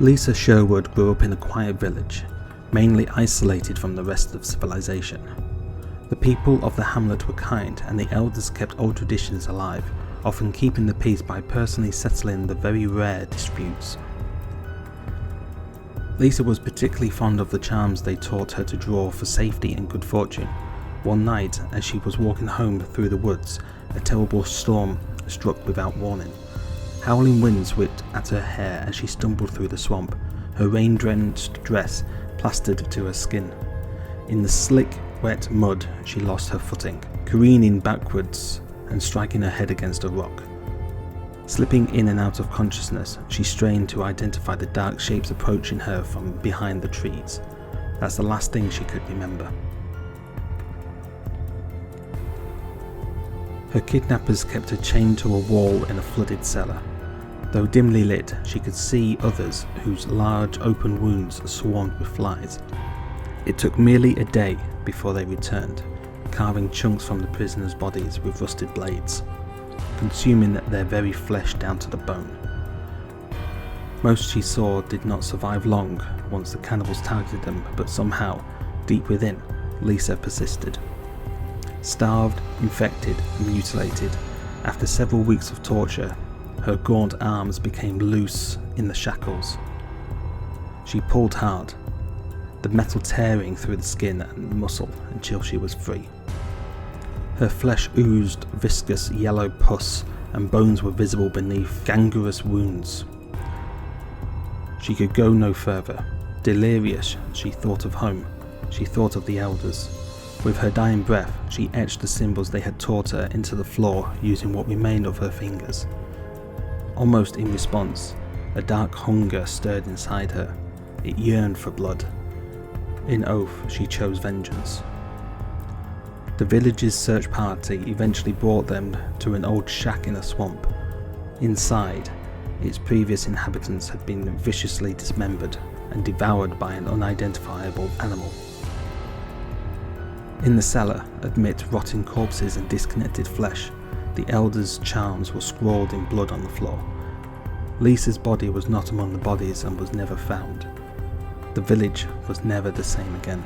Lisa Sherwood grew up in a quiet village, mainly isolated from the rest of civilization. The people of the hamlet were kind, and the elders kept old traditions alive, often keeping the peace by personally settling the very rare disputes. Lisa was particularly fond of the charms they taught her to draw for safety and good fortune. One night, as she was walking home through the woods, a terrible storm struck without warning. Howling winds whipped at her hair as she stumbled through the swamp, her rain-drenched dress plastered to her skin. In the slick, wet mud, she lost her footing, careening backwards and striking her head against a rock. Slipping in and out of consciousness, she strained to identify the dark shapes approaching her from behind the trees. That's the last thing she could remember. Her kidnappers kept her chained to a wall in a flooded cellar. Though dimly lit, she could see others whose large open wounds swarmed with flies. It took merely a day before they returned, carving chunks from the prisoners' bodies with rusted blades, consuming their very flesh down to the bone. Most she saw did not survive long once the cannibals targeted them, but somehow, deep within, Lisa persisted. Starved, infected, and mutilated, after several weeks of torture, her gaunt arms became loose in the shackles. She pulled hard, the metal tearing through the skin and muscle until she was free. Her flesh oozed viscous yellow pus, and bones were visible beneath gangrenous wounds. She could go no further. Delirious, she thought of home. She thought of the elders. With her dying breath, she etched the symbols they had taught her into the floor using what remained of her fingers. Almost in response, a dark hunger stirred inside her. It yearned for blood. In oath, she chose vengeance. The village's search party eventually brought them to an old shack in a swamp. Inside, its previous inhabitants had been viciously dismembered and devoured by an unidentifiable animal. In the cellar, amid rotting corpses and disconnected flesh, the elders' charms were scrawled in blood on the floor. Lisa's body was not among the bodies and was never found. The village was never the same again.